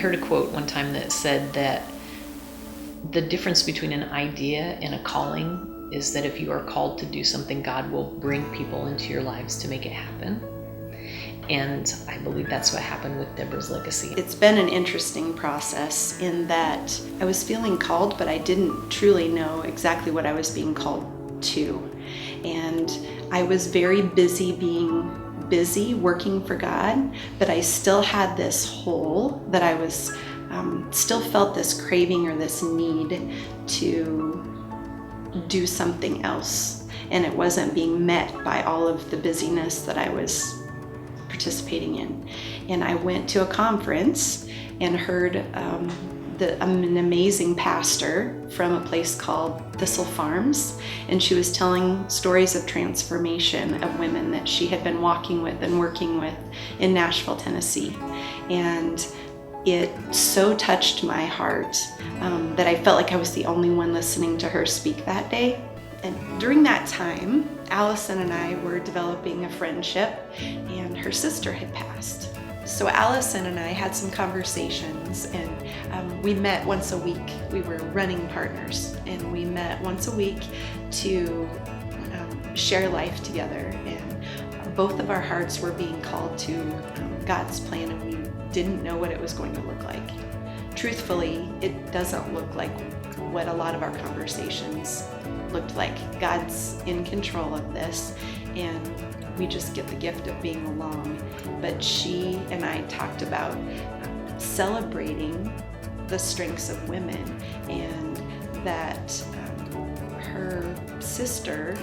heard a quote one time that said that the difference between an idea and a calling is that if you are called to do something, God will bring people into your lives to make it happen. And I believe that's what happened with Deborah's legacy. It's been an interesting process in that I was feeling called, but I didn't truly know exactly what I was being called to. And I was very busy being busy working for God, but I still had this hole that I was still felt this craving or this need to do something else, and it wasn't being met by all of the busyness that I was participating in. And I went to a conference and heard an amazing pastor from a place called Thistle Farms, and she was telling stories of transformation of women that she had been walking with and working with in Nashville, Tennessee. And it so touched my heart that I felt like I was the only one listening to her speak that day. And during that time, Allison and I were developing a friendship, and her sister had passed. So Allison and I had some conversations, and we met once a week. We were running partners, and we met once a week to share life together. And both of our hearts were being called to God's plan, and we didn't know what it was going to look like. Truthfully, it doesn't look like what a lot of our conversations looked like. God's in control of this, and we just get the gift of being along. But she and I talked about celebrating the strengths of women, and that her sister,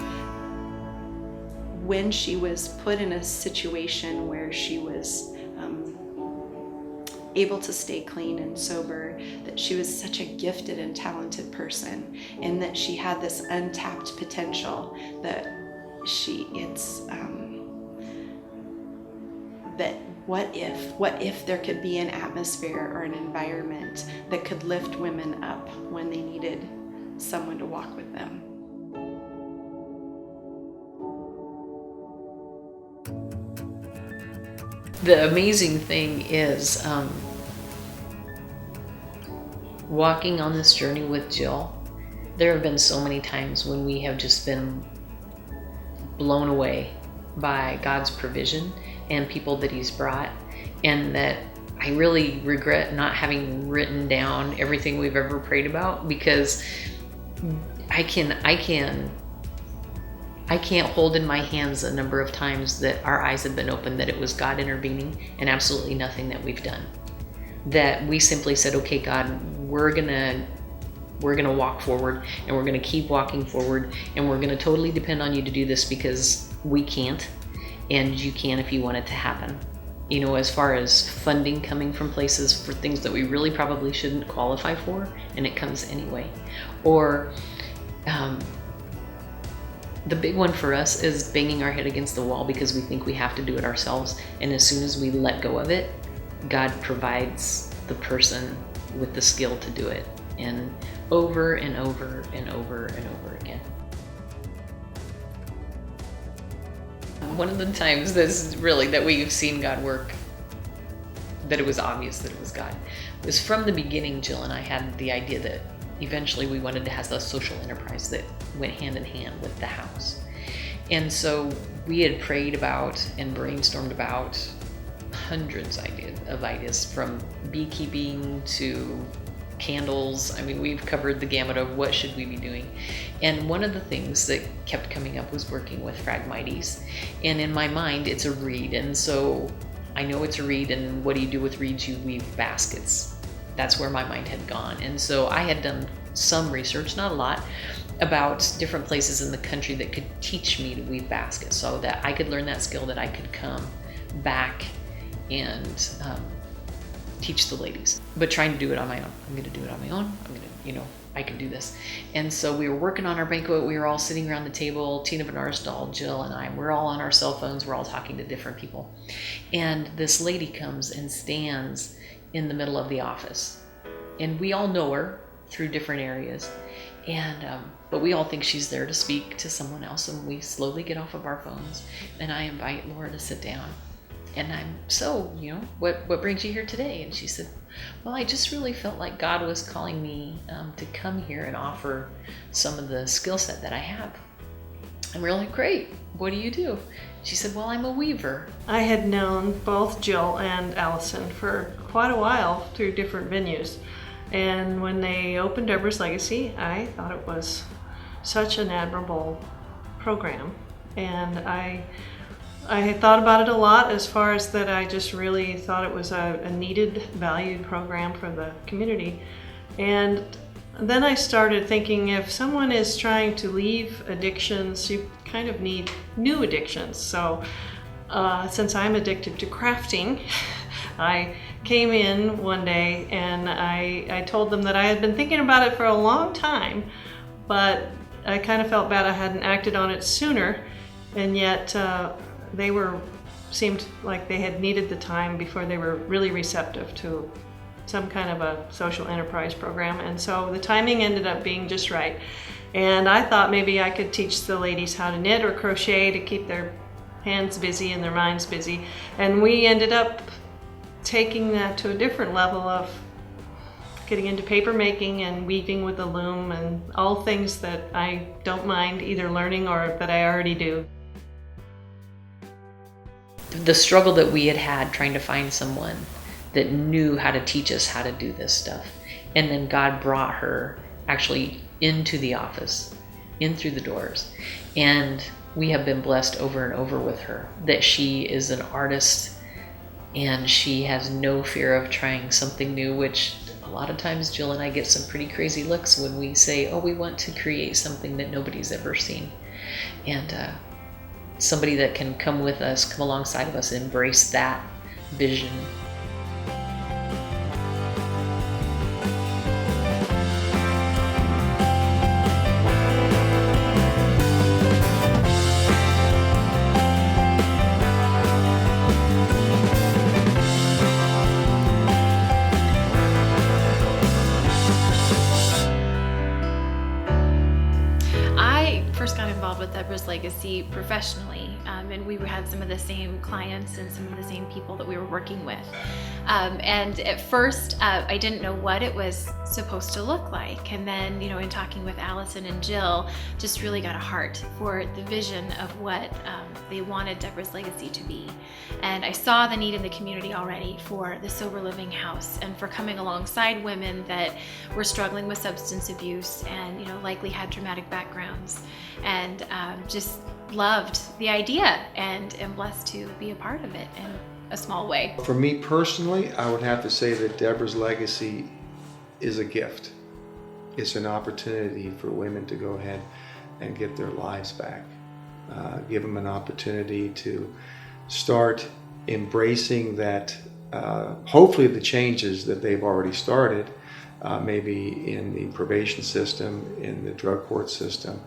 when she was put in a situation where she was able to stay clean and sober, that she was such a gifted and talented person, and that she had this untapped potential, that that what if there could be an atmosphere or an environment that could lift women up when they needed someone to walk with them. The amazing thing is walking on this journey with Jill, there have been so many times when we have just been blown away by God's provision and people that He's brought, and that I really regret not having written down everything we've ever prayed about, because I can't hold in my hands a number of times that our eyes have been opened, that it was God intervening, and absolutely nothing that we've done. That we simply said, okay, God, we're gonna walk forward, and we're gonna keep walking forward, and we're gonna totally depend on you to do this, because we can't, and you can if you want it to happen. You know, as far as funding coming from places for things that we really probably shouldn't qualify for, and it comes anyway. Or the big one for us is banging our head against the wall because we think we have to do it ourselves. And as soon as we let go of it, God provides the person with the skill to do it. And over and over and over and over again. One of the times that we've seen God work, that it was obvious that it was God, was from the beginning. Jill and I had the idea that eventually we wanted to have a social enterprise that went hand in hand with the house. And so we had prayed about and brainstormed about hundreds of ideas, from beekeeping to candles. I mean, we've covered the gamut of what should we be doing. And one of the things that kept coming up was working with Phragmites. And in my mind, it's a reed. And so I know it's a reed, and what do you do with reeds? You weave baskets. That's where my mind had gone. And so I had done some research, not a lot, about different places in the country that could teach me to weave baskets, so that I could learn that skill, that I could come back and teach the ladies. But trying to do it on my own. I'm going to do it on my own. I can do this. And so we were working on our banquet. We were all sitting around the table, Tina Bernardsdahl, Jill, and I. We're all on our cell phones. We're all talking to different people. And this lady comes and stands in the middle of the office. And we all know her through different areas. And but we all think she's there to speak to someone else. And we slowly get off of our phones. And I invite Laura to sit down. And I'm, so, what brings you here today? And she said, well, I just really felt like God was calling me to come here and offer some of the skill set that I have. And we're like, great, what do you do? She said, well, I'm a weaver. I had known both Jill and Allison for quite a while through different venues. And when they opened Deborah's Legacy, I thought it was such an admirable program. And I had thought about it a lot, as far as that I just really thought it was a needed, valued program for the community. And then I started thinking, if someone is trying to leave addictions, you kind of need new addictions. So since I'm addicted to crafting, I came in one day and I told them that I had been thinking about it for a long time, but I kind of felt bad I hadn't acted on it sooner, and yet they seemed like they had needed the time before they were really receptive to some kind of a social enterprise program. And so the timing ended up being just right. And I thought maybe I could teach the ladies how to knit or crochet to keep their hands busy and their minds busy. And we ended up taking that to a different level of getting into paper making and weaving with the loom and all things that I don't mind either learning or that I already do. The struggle that we had trying to find someone that knew how to teach us how to do this stuff. And then God brought her actually into the office, in through the doors. And we have been blessed over and over with her, that she is an artist and she has no fear of trying something new, which a lot of times Jill and I get some pretty crazy looks when we say, oh, we want to create something that nobody's ever seen. And somebody that can come with us, come alongside of us, embrace that vision. With Deborah's Legacy professionally, and we had some of the same clients and some of the same people that we were working with. And at first, I didn't know what it was supposed to look like. And then, in talking with Allison and Jill, just really got a heart for the vision of what they wanted Deborah's Legacy to be. And I saw the need in the community already for the sober living house and for coming alongside women that were struggling with substance abuse and, likely had traumatic backgrounds. And just loved the idea and am blessed to be a part of it in a small way. For me personally, I would have to say that Deborah's Legacy is a gift. It's an opportunity for women to go ahead and get their lives back. Give them an opportunity to start embracing that, hopefully the changes that they've already started, maybe in the probation system, in the drug court system,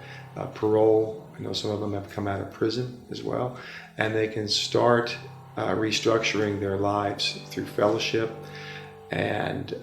parole. I know some of them have come out of prison as well, and they can start restructuring their lives through fellowship, and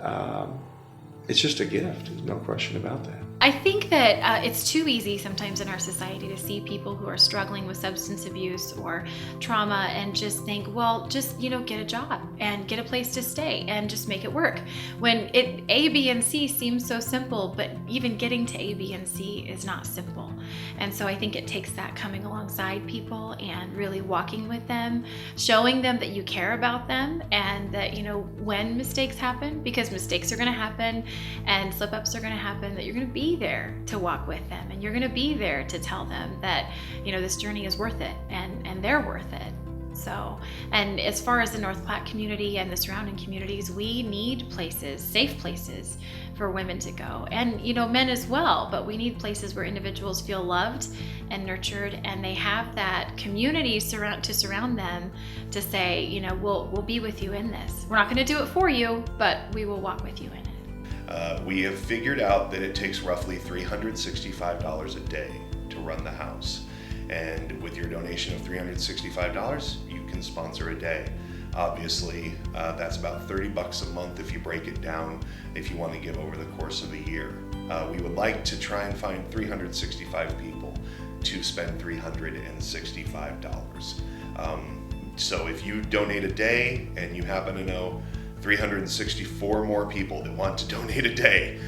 it's just a gift. There's no question about that. I think that it's too easy sometimes in our society to see people who are struggling with substance abuse or trauma and just think, well, just, get a job and get a place to stay and just make it work. When A, B, and C seems so simple, but even getting to A, B, and C is not simple. And so I think it takes that coming alongside people and really walking with them, showing them that you care about them and that, when mistakes happen, because mistakes are going to happen and slip-ups are going to happen, that you're going to be there to walk with them and you're going to be there to tell them that this journey is worth it and they're worth it. So, and as far as the North Platte community and the surrounding communities, we need places, safe places for women to go, and men as well, but we need places where individuals feel loved and nurtured and they have that community to surround them to say, we'll be with you in this. We're not going to do it for you, but we will walk with you in it. We have figured out that it takes roughly $365 a day to run the house. And with your donation of $365, you can sponsor a day. Obviously, that's about $30 a month if you break it down, if you want to give over the course of a year. We would like to try and find 365 people to spend $365. So if you donate a day and you happen to know 364 more people that want to donate a day,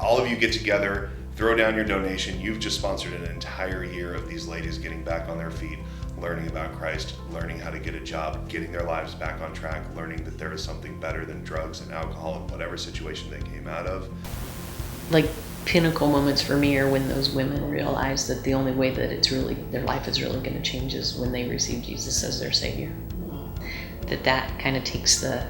all of you get together, throw down your donation. You've just sponsored an entire year of these ladies getting back on their feet, learning about Christ, learning how to get a job, getting their lives back on track, learning that there is something better than drugs and alcohol in whatever situation they came out of. Like pinnacle moments for me are when those women realize that the only way that their life is really going to change is when they receive Jesus as their Savior. That kind of takes and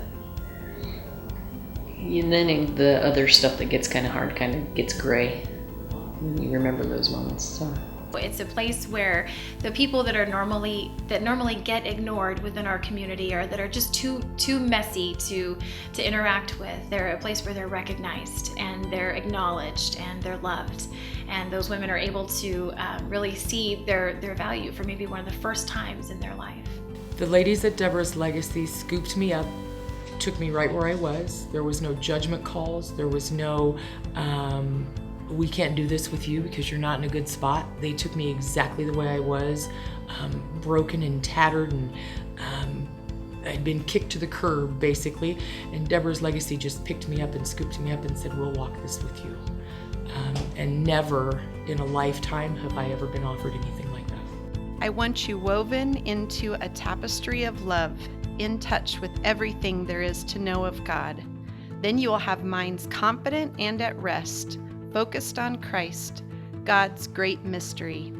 then the other stuff that gets kind of hard kind of gets gray when you remember those moments. So. It's a place where the people that normally get ignored within our community, or that are just too messy to interact with, they're a place where they're recognized and they're acknowledged and they're loved. And those women are able to really see their value for maybe one of the first times in their life. The ladies at Deborah's Legacy scooped me up, took me right where I was. There was no judgment calls. There was no, we can't do this with you because you're not in a good spot. They took me exactly the way I was, broken and tattered, and I'd been kicked to the curb, basically. And Deborah's Legacy just picked me up and scooped me up and said, we'll walk this with you. And never in a lifetime have I ever been offered anything like that. I want you woven into a tapestry of love, in touch with everything there is to know of God. Then you will have minds confident and at rest, focused on Christ, God's great mystery.